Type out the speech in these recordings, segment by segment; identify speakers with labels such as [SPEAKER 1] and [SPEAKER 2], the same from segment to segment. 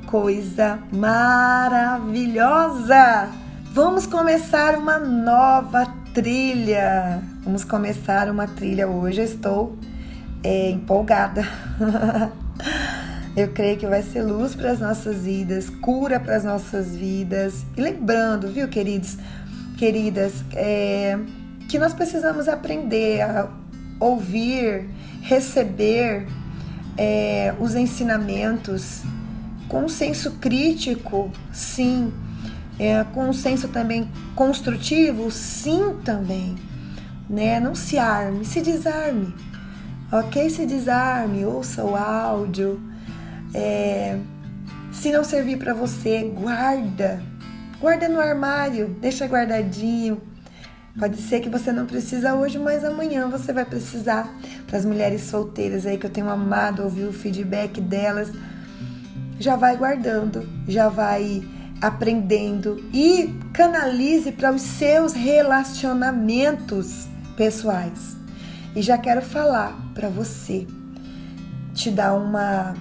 [SPEAKER 1] coisa maravilhosa! Vamos começar uma nova trilha. Vamos começar uma trilha hoje. Eu estou empolgada. Eu creio que vai ser luz para as nossas vidas, cura para as nossas vidas. E lembrando, viu, queridos, queridas, que nós precisamos aprender a ouvir, receber os ensinamentos com um senso crítico, sim, com um senso também construtivo, sim, também, né? Não se arme, se desarme, ok? Se desarme, ouça o áudio. Se não servir para você, guarda no armário, deixa guardadinho. Pode ser que você não precisa hoje, mas amanhã você vai precisar. Para as mulheres solteiras aí que eu tenho amado ouvir o feedback delas, já vai guardando, já vai aprendendo e canalize para os seus relacionamentos pessoais. E já quero falar para você, te dar uma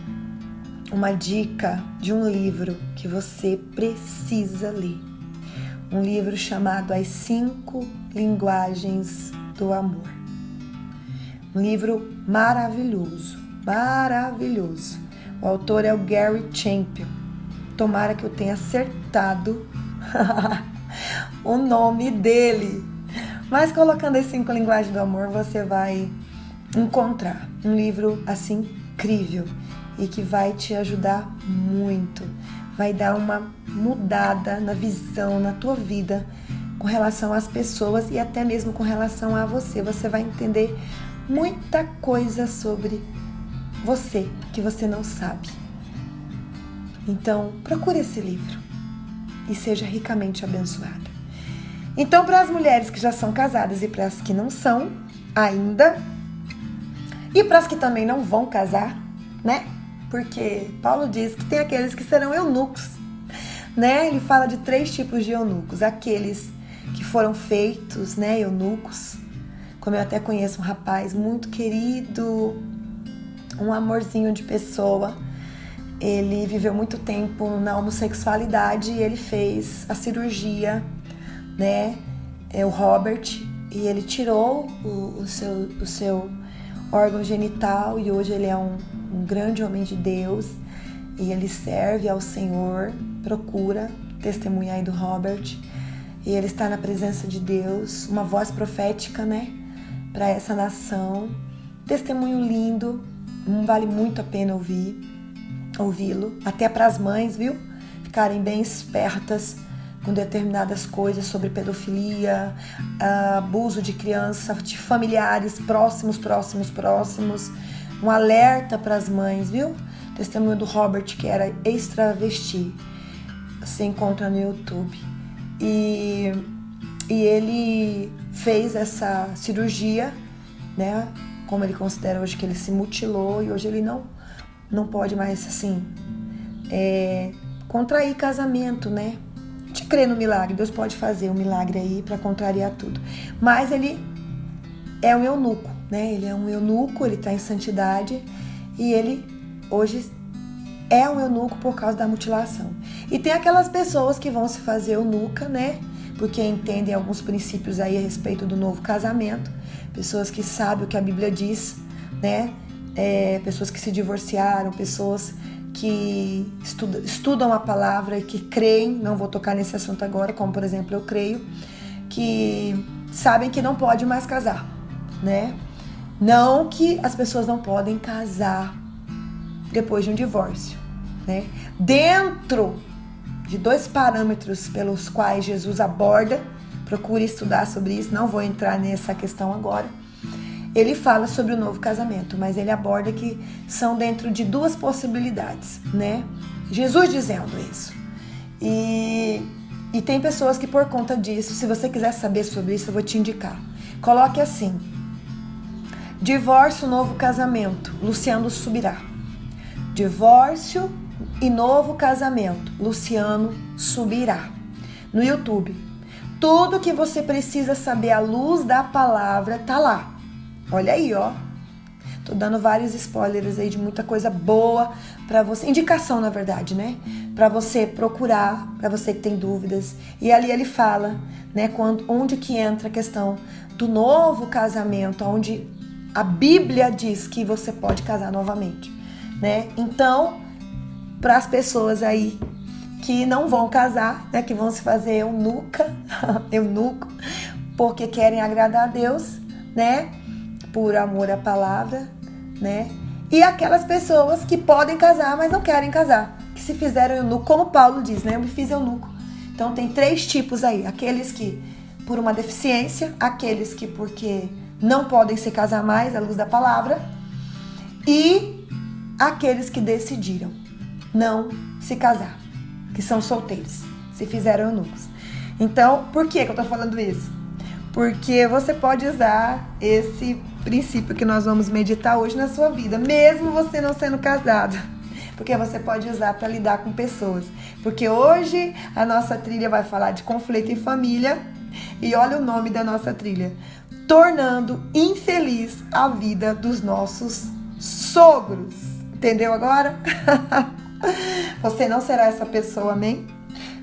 [SPEAKER 1] dica de um livro que você precisa ler. Um livro chamado As 5 Linguagens do Amor. Um livro maravilhoso, maravilhoso. O autor é o Gary Chapman. Tomara que eu tenha acertado o nome dele. Mas colocando as 5 Linguagens do Amor, você vai encontrar um livro assim incrível e que vai te ajudar muito. Vai dar uma mudada na visão, na tua vida, com relação às pessoas e até mesmo com relação a você. Você vai entender muita coisa sobre você que você não sabe. Então, procure esse livro e seja ricamente abençoada. Então, para as mulheres que já são casadas e para as que não são ainda, e para as que também não vão casar, né? Porque Paulo diz que tem aqueles que serão eunucos, né? Ele fala de 3 tipos de eunucos. Aqueles que foram feitos, né, eunucos. Como eu até conheço um rapaz muito querido, um amorzinho de pessoa. Ele viveu muito tempo na homossexualidade e ele fez a cirurgia, né? O Robert, e ele tirou o seu órgão genital e hoje ele é um grande homem de Deus e ele serve ao Senhor. Procura testemunha aí do Robert e ele está na presença de Deus, uma voz profética, né, para essa nação. Testemunho lindo, vale muito a pena ouvi-lo, até para as mães, viu, ficarem bem espertas com determinadas coisas sobre pedofilia, abuso de criança, de familiares próximos, um alerta para as mães, viu? Testemunho do Robert, que era ex-travesti, você encontra no YouTube. E ele fez essa cirurgia, né? Como ele considera hoje que ele se mutilou e hoje ele não pode mais, assim, contrair casamento, né? A gente crê no milagre, Deus pode fazer um milagre aí para contrariar tudo. Mas ele é um eunuco, né? Ele é um eunuco, ele está em santidade e ele hoje é um eunuco por causa da mutilação. E tem aquelas pessoas que vão se fazer eunuca, né? Porque entendem alguns princípios aí a respeito do novo casamento. Pessoas que sabem o que a Bíblia diz, né? Pessoas que se divorciaram, pessoas que estudam a palavra e que creem, não vou tocar nesse assunto agora, como por exemplo eu creio, que sabem que não pode mais casar, né? Não que as pessoas não podem casar depois de um divórcio, né? Dentro de 2 parâmetros pelos quais Jesus aborda, procure estudar sobre isso, não vou entrar nessa questão agora. Ele fala sobre o novo casamento, mas ele aborda que são dentro de 2 possibilidades, né? Jesus dizendo isso. E tem pessoas que por conta disso, se você quiser saber sobre isso, eu vou te indicar. Coloque assim: divórcio, novo casamento, Luciano Subirá. Divórcio e novo casamento, Luciano Subirá. No YouTube. Tudo que você precisa saber à luz da palavra tá lá. Olha aí, ó. Tô dando vários spoilers aí de muita coisa boa pra você, indicação na verdade, né? Pra você procurar, pra você que tem dúvidas. E ali ele fala, né, onde que entra a questão do novo casamento, onde a Bíblia diz que você pode casar novamente, né? Então, para as pessoas aí que não vão casar, né, que vão se fazer eunuco, porque querem agradar a Deus, né, por amor à palavra, né, e aquelas pessoas que podem casar, mas não querem casar, que se fizeram eunuco, como Paulo diz, né, eu me fiz eunuco. Então tem 3 tipos aí, aqueles que por uma deficiência, aqueles que porque não podem se casar mais à luz da palavra, e aqueles que decidiram não se casar, que são solteiros, se fizeram eunucos. Então, por que eu tô falando isso? Porque você pode usar esse princípio que nós vamos meditar hoje na sua vida, mesmo você não sendo casado. Porque você pode usar para lidar com pessoas. Porque hoje a nossa trilha vai falar de conflito em família. E olha o nome da nossa trilha: tornando infeliz a vida dos nossos sogros. Entendeu agora? Você não será essa pessoa, amém?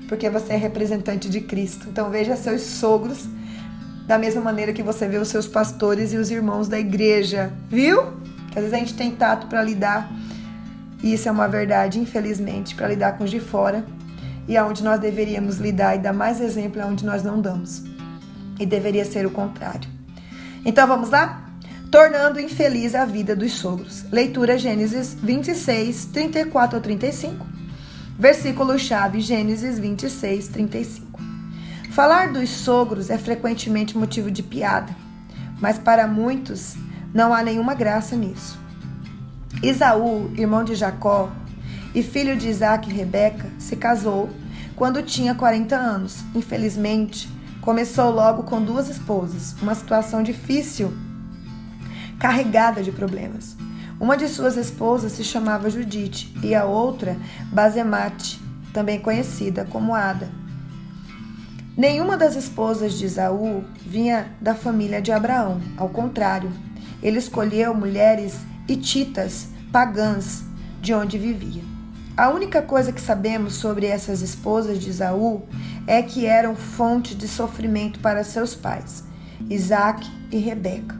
[SPEAKER 1] Porque você é representante de Cristo. Então veja seus sogros da mesma maneira que você vê os seus pastores e os irmãos da igreja, viu? Que às vezes a gente tem tato para lidar, e isso é uma verdade, infelizmente, para lidar com os de fora, e aonde nós deveríamos lidar e dar mais exemplo é onde nós não damos. E deveria ser o contrário. Então vamos lá? Tornando infeliz a vida dos sogros. Leitura Gênesis 26, 34 a 35. Versículo-chave Gênesis 26, 35. Falar dos sogros é frequentemente motivo de piada, mas para muitos não há nenhuma graça nisso. Esaú, irmão de Jacó e filho de Isaac e Rebeca, se casou quando tinha 40 anos. Infelizmente, começou logo com 2 esposas, uma situação difícil, carregada de problemas. Uma de suas esposas se chamava Judite e a outra Basemate, também conhecida como Ada. Nenhuma das esposas de Esaú vinha da família de Abraão. Ao contrário, ele escolheu mulheres hititas, pagãs, de onde vivia. A única coisa que sabemos sobre essas esposas de Esaú é que eram fonte de sofrimento para seus pais, Isaac e Rebeca,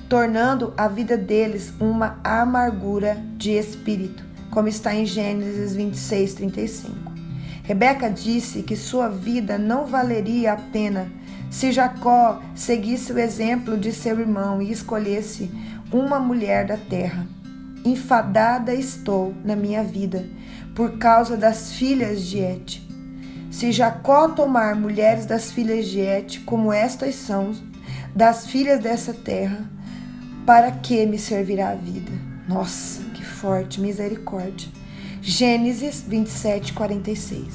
[SPEAKER 1] tornando a vida deles uma amargura de espírito, como está em Gênesis 26, 35. Rebeca disse que sua vida não valeria a pena se Jacó seguisse o exemplo de seu irmão e escolhesse uma mulher da terra. Enfadada estou na minha vida por causa das filhas de Et. Se Jacó tomar mulheres das filhas de Et, como estas são, das filhas dessa terra, para que me servirá a vida? Nossa, que forte, misericórdia. Gênesis 27, 46.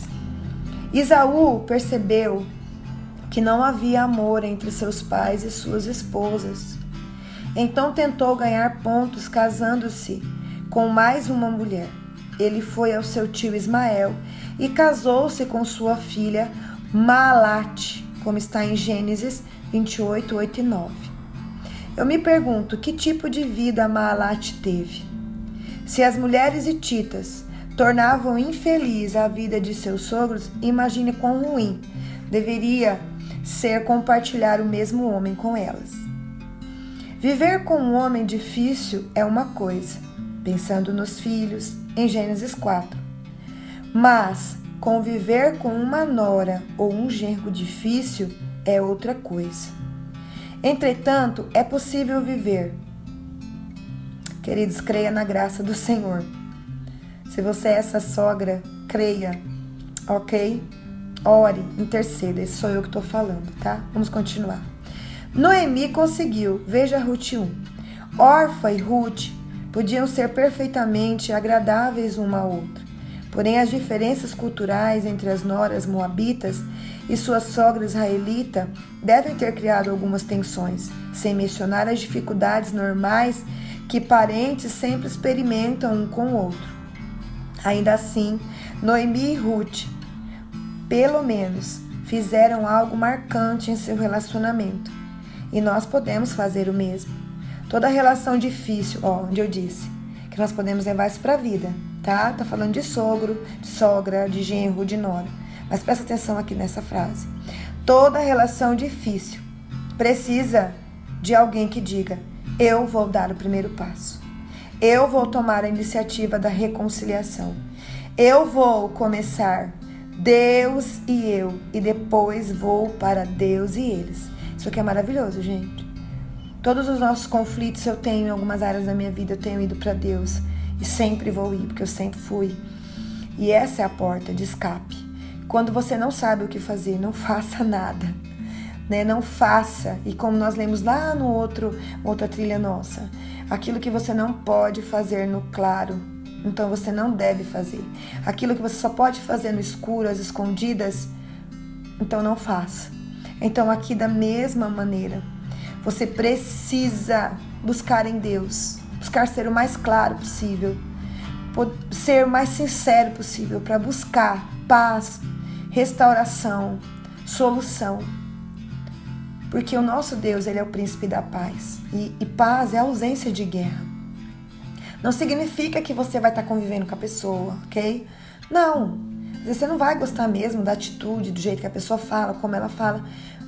[SPEAKER 1] Esaú percebeu que não havia amor entre seus pais e suas esposas. Então tentou ganhar pontos casando-se com mais uma mulher. Ele foi ao seu tio Ismael e casou-se com sua filha Maalate, como está em Gênesis 28, 8 e 9. Eu me pergunto que tipo de vida Maalate teve. Se as mulheres hititas tornavam infeliz a vida de seus sogros, imagine quão ruim deveria ser compartilhar o mesmo homem com elas. Viver com um homem difícil é uma coisa, pensando nos filhos, em Gênesis 4. Mas conviver com uma nora ou um genro difícil é outra coisa. Entretanto, é possível viver. Queridos, creia na graça do Senhor. Se você é essa sogra, creia, ok? Ore, interceda, esse sou eu que estou falando, tá? Vamos continuar. Noemi conseguiu, veja Ruth 1. Orfa e Ruth podiam ser perfeitamente agradáveis uma à outra, porém as diferenças culturais entre as noras moabitas e sua sogra israelita devem ter criado algumas tensões, sem mencionar as dificuldades normais que parentes sempre experimentam um com o outro. Ainda assim, Noemi e Ruth, pelo menos, fizeram algo marcante em seu relacionamento. E nós podemos fazer o mesmo. Toda relação difícil, onde eu disse que nós podemos levar isso para a vida, tá? Tá falando de sogro, de sogra, de genro, de nora. Mas presta atenção aqui nessa frase. Toda relação difícil precisa de alguém que diga: eu vou dar o primeiro passo. Eu vou tomar a iniciativa da reconciliação. Eu vou começar, Deus e eu, e depois vou para Deus e eles. Isso aqui é maravilhoso, gente. Todos os nossos conflitos eu tenho em algumas áreas da minha vida, eu tenho ido para Deus. E sempre vou ir, porque eu sempre fui. E essa é a porta de escape. Quando você não sabe o que fazer, não faça nada. Né? Não faça. E como nós lemos lá no outra trilha nossa, aquilo que você não pode fazer no claro, então você não deve fazer. Aquilo que você só pode fazer no escuro, às escondidas, então não faça. Então aqui da mesma maneira, você precisa buscar em Deus, buscar ser o mais claro possível, ser o mais sincero possível para buscar paz, restauração, solução. Porque o nosso Deus, ele é o príncipe da paz. E paz é a ausência de guerra. Não significa que você vai estar convivendo com a pessoa, ok? Não. Às vezes você não vai gostar mesmo da atitude, do jeito que a pessoa fala, como ela fala.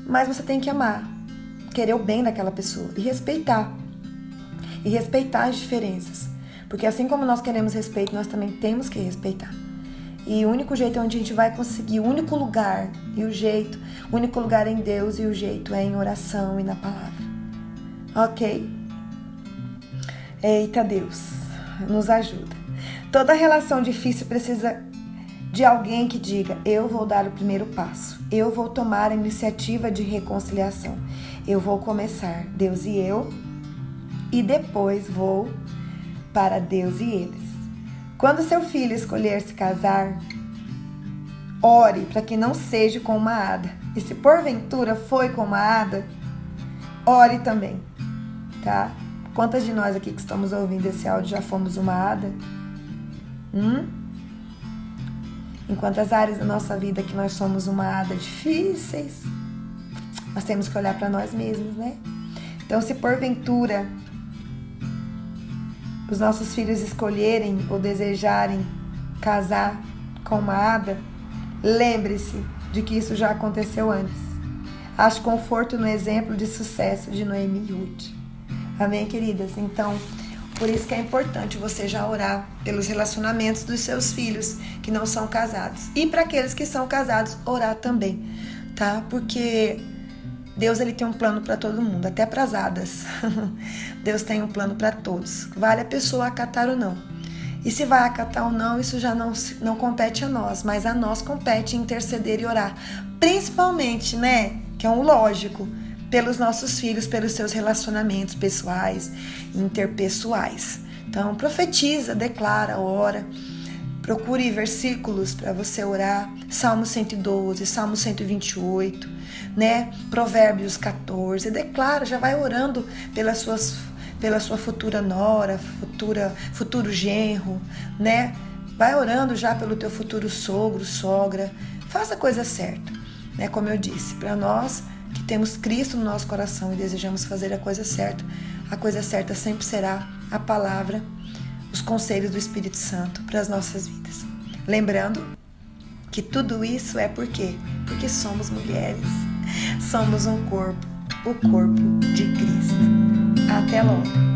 [SPEAKER 1] Mas você tem que amar, querer o bem daquela pessoa e respeitar. E respeitar as diferenças. Porque assim como nós queremos respeito, nós também temos que respeitar. E o único jeito onde a gente vai conseguir, o único lugar e o jeito, o único lugar em Deus e o jeito é em oração e na palavra. Ok? Eita Deus, nos ajuda. Toda relação difícil precisa de alguém que diga: eu vou dar o primeiro passo, eu vou tomar a iniciativa de reconciliação, eu vou começar, Deus e eu, e depois vou para Deus e eles. Quando seu filho escolher se casar, ore para que não seja com uma hada. E se porventura foi com uma hada, ore também, tá? Quantas de nós aqui que estamos ouvindo esse áudio já fomos uma hada? Em quantas áreas da nossa vida que nós somos uma hada difíceis? Nós temos que olhar para nós mesmos, né? Então, se porventura os nossos filhos escolherem ou desejarem casar com uma hada, lembre-se de que isso já aconteceu antes. Ache conforto no exemplo de sucesso de Noemi e Ruth. Amém, queridas? Então, por isso que é importante você já orar pelos relacionamentos dos seus filhos que não são casados. E para aqueles que são casados, orar também, tá? Porque Deus, ele tem um plano para todo mundo, até para as hadas. Deus tem um plano para todos. Vale a pessoa acatar ou não. E se vai acatar ou não, isso já não compete a nós, mas a nós compete interceder e orar. Principalmente, né, que é um lógico, pelos nossos filhos, pelos seus relacionamentos pessoais, interpessoais. Então, profetiza, declara, ora. Procure versículos para você orar. Salmo 112, Salmo 128, né? Provérbios 14. Declara, já vai orando pela sua futura nora, futuro genro, né? Vai orando já pelo teu futuro sogro, sogra. Faça a coisa certa, né? Como eu disse, para nós que temos Cristo no nosso coração e desejamos fazer a coisa certa sempre será a palavra, os conselhos do Espírito Santo para as nossas vidas. Lembrando que tudo isso é por quê? Porque somos mulheres, somos um corpo, o corpo de Cristo. Até logo!